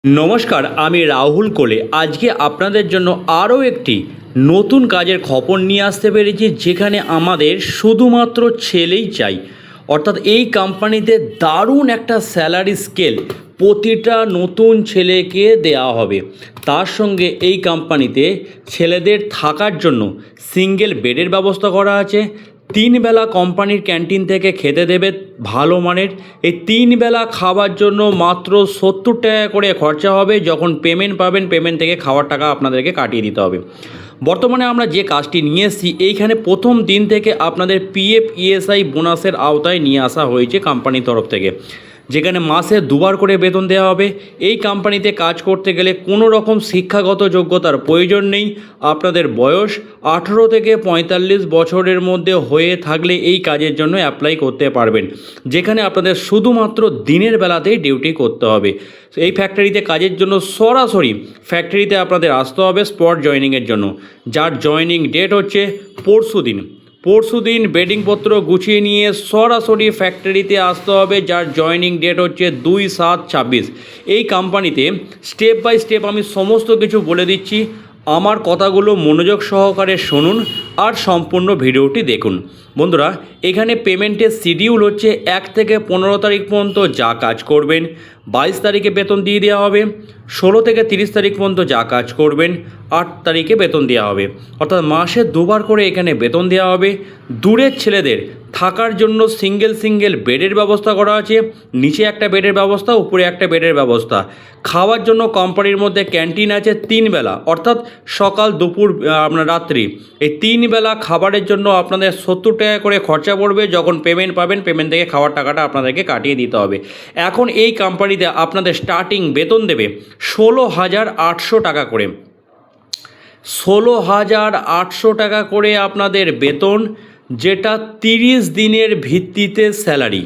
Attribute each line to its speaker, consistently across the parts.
Speaker 1: নমস্কার, আমি রাহুল কোলে। আজকে আপনাদের জন্য আরও একটি নতুন কাজের খবর নিয়ে আসতে পেরেছি, যেখানে আমাদের শুধুমাত্র ছেলেই চাই। অর্থাৎ এই কোম্পানিতে দারুণ একটা স্যালারি স্কেল প্রতিটা নতুন ছেলেকে দেওয়া হবে। তার সঙ্গে এই কোম্পানিতে ছেলেদের থাকার জন্য সিঙ্গেল বেডের ব্যবস্থা করা আছে। 3 বেলা কোম্পানির ক্যান্টিন থেকে খেতে দেবে ভালো মানের। এই 3 বেলা খাবার জন্য মাত্র 70 টাকা করে খরচা হবে। যখন পেমেন্ট পাবেন, পেমেন্ট থেকে খাওয়ার টাকা আপনাদেরকে কাটিয়ে দিতে হবে। বর্তমানে আমরা যে কাজটি নিয়ে এসেছি, এইখানে প্রথম দিন থেকে আপনাদের পিএফ ইএসআই বোনাসের আওতায় নিয়ে আসা হয়েছে কোম্পানির তরফ থেকে, যেখানে মাসে 2বার করে বেতন দেওয়া হবে। এই কোম্পানিতে কাজ করতে গেলে কোনো রকম শিক্ষাগত যোগ্যতার প্রয়োজন নেই। আপনাদের বয়স 18 থেকে 45 বছরের মধ্যে হয়ে থাকলে এই কাজের জন্য অ্যাপ্লাই করতে পারবেন, যেখানে আপনাদের শুধুমাত্র দিনের বেলাতেই ডিউটি করতে হবে। এই ফ্যাক্টরিতে কাজের জন্য সরাসরি ফ্যাক্টরিতে আপনাদের আসতে হবে স্পট জয়েনিংয়ের জন্য, যার জয়েনিং ডেট হচ্ছে পরশুদিন বেডিংপত্র গুছিয়ে নিয়ে সরাসরি ফ্যাক্টরিতে আসতে হবে, যার জয়েনিং ডেট হচ্ছে 2/7/26। এই কোম্পানিতে স্টেপ বাই স্টেপ আমি সমস্ত কিছু বলে দিচ্ছি। আমার কথাগুলো মনোযোগ সহকারে শুনুন আর সম্পূর্ণ ভিডিওটি দেখুন। বন্ধুরা, এখানে পেমেন্টের শিডিউল হচ্ছে 1 থেকে 15 তারিখ পর্যন্ত যা কাজ করবেন 22 তারিখে বেতন দিয়ে দেওয়া হবে। 16 থেকে 30 তারিখ পর্যন্ত যা কাজ করবেন 8 তারিখে বেতন দেওয়া হবে। অর্থাৎ মাসে 2বার করে এখানে বেতন দেওয়া হবে। দূরের ছেলেদের থাকার জন্য সিঙ্গেল বেডের ব্যবস্থা করা আছে। নিচে একটা বেডের ব্যবস্থা, উপরে একটা বেডের ব্যবস্থা। খাওয়ার জন্য কোম্পানির মধ্যে ক্যান্টিন আছে 3 বেলা, অর্থাৎ সকাল দুপুর আপনার রাত্রি। এই 3 বেলা খাবারের জন্য আপনাদের 70 টাকা করে খরচা পড়বে। যখন পেমেন্ট পাবেন, পেমেন্ট থেকে খাওয়ার টাকাটা আপনাদেরকে কাটিয়ে দিতে হবে। এখন এই কোম্পানিতে আপনাদের স্টার্টিং বেতন দেবে 16,800 টাকা করে। 16,800 টাকা করে আপনাদের বেতন, যেটা 30 দিনের ভিত্তিতে স্যালারি।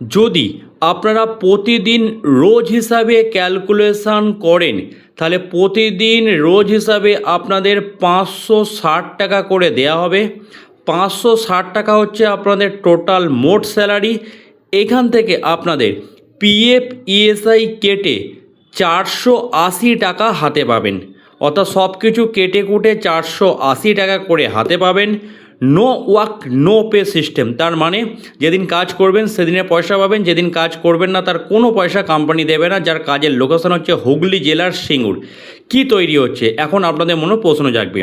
Speaker 1: যদি আপনারা প্রতিদিন রোজ হিসাবে ক্যালকুলেশন করেন, তাহলে প্রতিদিন রোজ হিসাবে আপনাদের 560 টাকা করে দেয়া হবে। 560 টাকা হচ্ছে আপনাদের টোটাল মোট স্যালারি। এখান থেকে আপনাদের পিএফ ইএসআই কেটে 480 টাকা হাতে পাবেন। অর্থাৎ সব কিছু কেটে কুটে 480 টাকা করে হাতে পাবেন। No work no pay system, তার মানে যেদিন কাজ করবেন সেদিনের পয়সা পাবেন, যেদিন কাজ করবেন না তার কোনো পয়সা কোম্পানি দেবে না। যার কাজের লোকেশন হচ্ছে হুগলি জেলার সিঙ্গুর। কি তৈরি হচ্ছে এখন আপনাদের মনে প্রশ্ন জাগবে।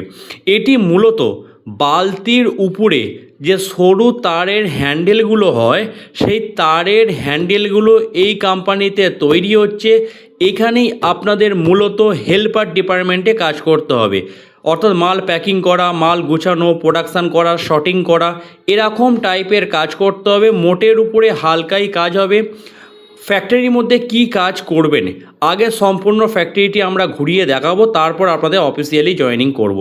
Speaker 1: এটি মূলত বালতির উপরে যে সরু তারের হ্যান্ডেলগুলো হয়, সেই তারের হ্যান্ডেলগুলো এই কোম্পানিতে তৈরি হচ্ছে। এখানেই আপনাদের মূলত হেল্পার ডিপার্টমেন্টে কাজ করতে হবে। অর্থাৎ মাল প্যাকিং করা, মাল গুছানো, প্রোডাকশান করা, শর্টিং করা, এরকম টাইপের কাজ করতে হবে। মোটের উপরে হালকাই কাজ হবে। ফ্যাক্টরির মধ্যে কি কাজ করবেন আগে সম্পূর্ণ ফ্যাক্টরিটি আমরা ঘুরিয়ে দেখাবো, তারপর আপনাদের অফিসিয়ালি জয়েনিং করব।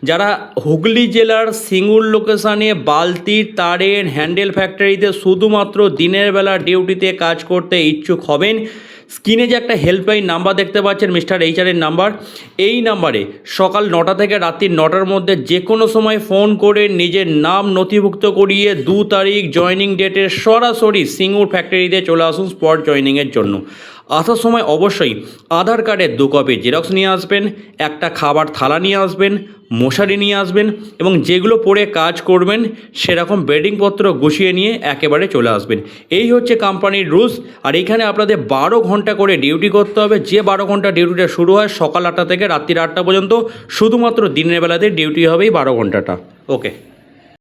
Speaker 1: যারা হুগলি জেলার সিঙ্গুর লোকেশানে বালতির তারের হ্যান্ডেল ফ্যাক্টরিতে শুধুমাত্র দিনের বেলা ডিউটিতে কাজ করতে ইচ্ছুক হবেন, স্ক্রিনে যে একটা হেল্পলাইন নাম্বার দেখতে পাচ্ছেন মিস্টার এইচআরের নাম্বার, এই নাম্বারে সকাল 9টা থেকে রাত্রি 9টার মধ্যে যে কোনো সময় ফোন করে নিজের নাম নথিভুক্ত করিয়ে 2 তারিখ জয়েনিং ডেটের সরাসরি সিঙ্গুর ফ্যাক্টরিতে চলে আসুন স্পট জয়েনিংয়ের জন্য। আসার সময় অবশ্যই আধার কার্ডের 2 কপি জেরক্স নিয়ে আসবেন, একটা খাবার থালা নিয়ে আসবেন, মশারি নিয়ে আসবেন, এবং যেগুলো পরে কাজ করবেন সেরকম বেডিংপত্র গুছিয়ে নিয়ে একেবারে চলে আসবেন। এই হচ্ছে কোম্পানির রুলস। আর এখানে আপনাদের 12 ঘন্টা করে ডিউটি করতে হবে। যে 12 ঘন্টা ডিউটিটা শুরু হয় সকাল 8টা থেকে রাত্রি 8টা পর্যন্ত, শুধুমাত্র দিনের বেলাতে ডিউটি হবে এই 12 ঘন্টাটা। ওকে।